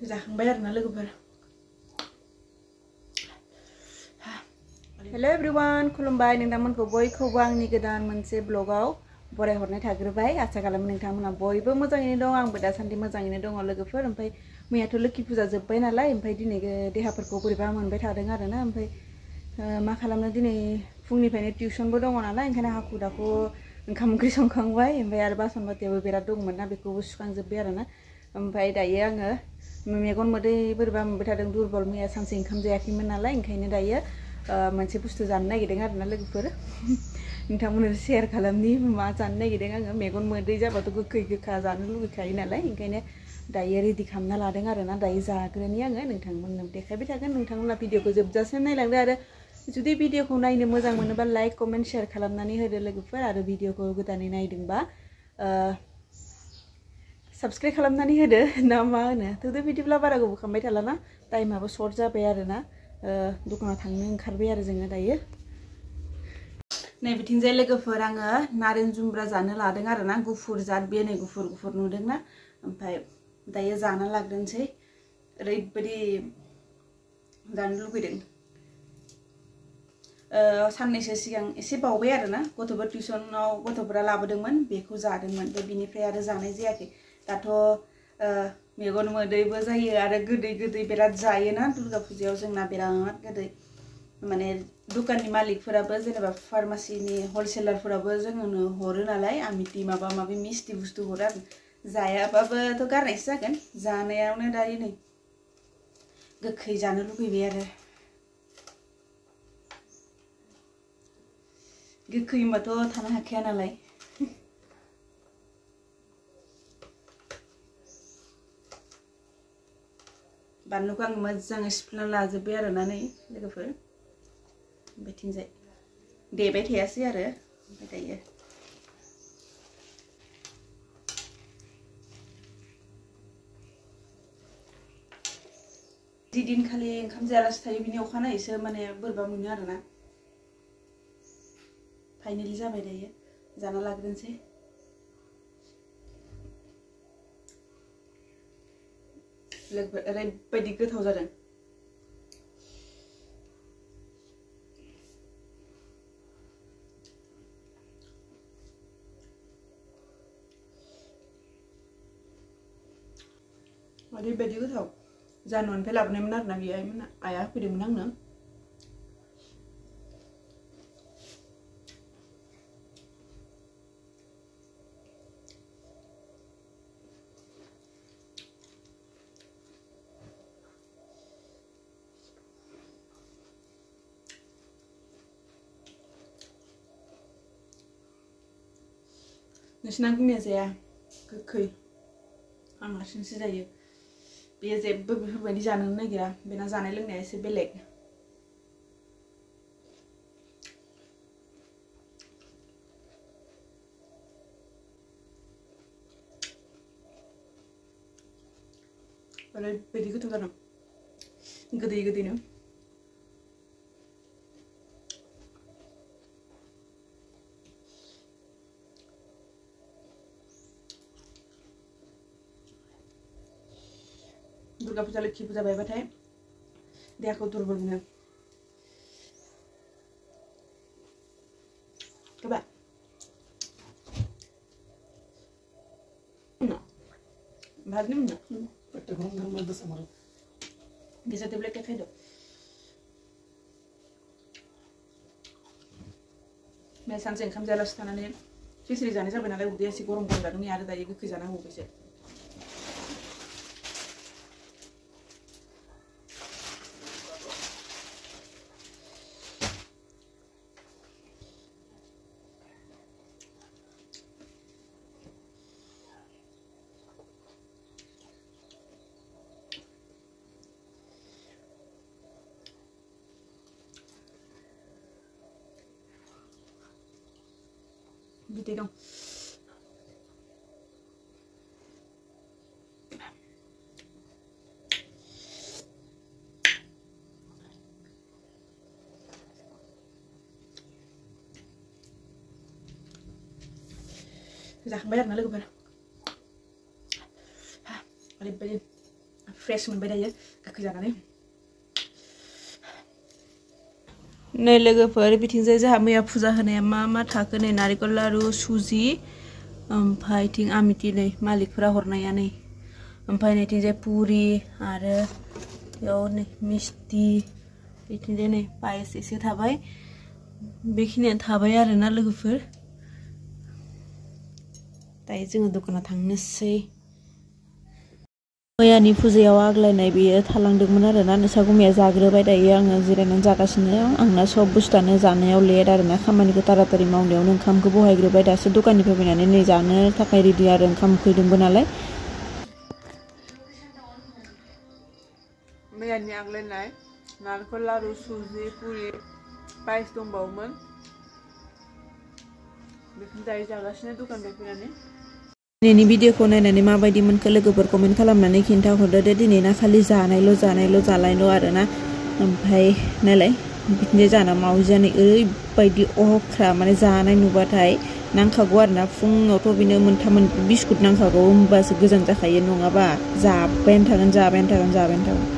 जाखांबाय आरोना लोगोफोर। हेलो एवरीवन, खुलुमबाय नोंथांमोनखौ बयखौबो आंनि गोदान मोनसे ब्लगाव बरायहरनाय थाग्रोबाय। आसा खालामो नोंथांमोना बयबो मोजाङैनो दं, आंबो दासान्दि मोजाङैनो दङ लोगोफोर। ओमफ्राय मैयाथ' लोखि फुजा जोब्बाय नालाय, ओमफ्राय दिनै देहाफोरखौ बोरैबा मोनबाय थादों आरोना। ओमफ्राय मा खालामनो, दिनै फुंनिफ्रायनो टिउसनबो दङ नालाय, ओंखायनो हाखु दाखु ओंखाम ओंख्रि संखांबाय। ओमफ्राय आरो बासन बाथियाबो बिराद दंमोन ना, बेखौबो सुखांजोब्बाय आरोना। ओमफ्राय दायो आङो मेगन मोदै बोरैबा मोनबाय थादों, दुरबल। मैया सानसे ओंखाम जायाखैमोन नालाय, ओंखायनो दायो मोनसे बुस्थु जानो नागिरदों आरोना लोगोफोर। नोंथांमोननो शेयार खालामनि मा जानो नागिरदों आङो। मेगन मोदै जाबाथ' गोखै गोखा जानो लुबैखायो नालाय, ओंखायनो दायो रेडि खालामना लादों आरोना। दायो जाग्रोनि आङो, नोंथांमोननो देखायबाय थागोन। नोंथांमोना भिडिअखौ जोबजासिम नायलांदो, आरो जुदि भिडिअखौ नायनो मोजां मोनोबा लाइक कमेन्ट शेयार खालामनानै होदो लोगोफोर। आरो भिडिअखौ गोदानै नायदोंबा साबस्क्राइब खालामनानै होदो ना मा होनो। थोदो बिदिब्ला बारा गोबाव खालामबाय थालाना, टाइमाबो सर्ट जाबाय आरोना। दखानाव थांनो ओंखारबाय आरो जोङो दायो। नै बिथिंजाय लोगोफोर आङो नारें जुमब्रा जानो लादों आरोना। गुफुर जाद, बे नै गुफुर गुफुर नुदोंना। ओमफ्राय दायो जाना लाग्रोनोसै। ओरैबायदि जानो लुगैदों। साननैसो सिगां एसे बावबाय आरोना, गथ'फोर टिउसनाव गथ'फोरा लाबोदोंमोन, बेखौ जादोंमोन। ओमफ्राय बिनिफ्राय आरो जानाय जायाखै। दाथ' मेगन मोदैबो जायो, आरो गोदै गोदै बिराद जायोना दुर्गा फुजायाव जोंना बिराद गोदै। माने दखाननि मालिकफोराबो, जेनेबा फार्मासिनि हलसेलारफोराबो जोंनो हरो नालाय, आमिति माबा माबि मिस्टि बुस्थु हरो आरो। जायाबाबोथ' गारनायसो जागोन। जानायावनो दायो नै गोखै जानो लुगैबाय आरो। गोखै होनबाथ' थानो हाखाया नालाय। बानलुखौ आं मोजाङै सिफ्लेना लाजोब्बाय आरोना नै लोगोफोर। बिथिंजाय देबाय थायासै आरो। ओमफ्राय दायो जि दिनखालि ओंखाम जायालासे थायो, बिनि अखानायैसो माने बोरैबा मोनो आरोना। फाइनेलि जाबाय, दायो जाना लाग्रोनोसै। लोगोफोर ओरैबायदि गोथाव जादों। ओरैबायदि गोथाव। जानुवारिनिफ्राय लाबोनायमोन आरोना, बेयो आइया होफैदोंमोन आंनो। नोंसिना गुनिया जाया गोखै? आं हारसिंसो जायो। बेयो जेबो बेफोरबायदि जानो नागिरा, बेना जानाय लोंनाया एसे बेलेग। ओरैबायदि गोथाव जादों, गोदै गोदैनो। दुर्गा फुजा लोखि फुजा बायबाथाय देहाखौ दुरबल मोनो। coba no भागने में ना पट्टे घूम घूम में दस हमारा जैसे टेबलेट के खाई दो मैं सानसे ओंखाम जायालासे थानानै खिचड़ी जानाय जाबाय नालाय उदैया एसे गरम गरम जादों। आरो दायो गोखै जानांगौ एसे। बिदै दं। जाखांबाय आरोना लोगोफोर। ओरैबायदि फ्रेश मोनबाय दायो गोखै जानानै नै लोगोफोर बिथिंजाय जोंहा मैया फुजा होनाया मा थाखो नै नारिखल लारु सुजि ओमफ्राय थिं आमिति नै मालिकफोरा हरनाया नै ओमफ्राय नैथिंजाय पुरि आरो बेयाव नै मिस्टि बिथिंजाय नै पायस एसे थाबाय बेखिनियानो थाबाय आरोना लोगोफोर दायो जोङो दखानाव थांनोसै मैयानि फुजायाव आग्लायनाय बेयो थालांदोंमोन आरोना नोंसागुमैया जाग्रोबाय दायो आङो जिरायनानै जागासिनो आंना सब बुस्थुआनो जानायाव लेट आरोना खामानिखौ तारातारि मावनायावनो ओंखामखौ बहायग्रोबाय दासो दखाननिफ्राय फैनानै नै जानो थाखाय रेडि आरो ओंखाम उखैदोंबो नालाय मैयानि आग्लायनाय नारिखल लारु सुजि पुरि पायस दंबावोमोन बेखौनो दायो जागासिनो दखाननिफ्राय फैनानै दिनैनि भिडिअखौ नायनानै माबायदि मोनखो लोगोफोर कमेन्ट खालामनानै खिन्थाहरदो दे दिनैना खालि जानायल' आरोना ओमफ्राय नालाय बिदिनो जाना मावजिया नै ओरैबायदि अख्रा माने जानाय नुबाथाय नांखागौ आरोना फुङावथ' बिनो मोनथाम बिस्कुट नांखागौ होमबासो गोजान जाखायो नङाबा जाबायानो थागोन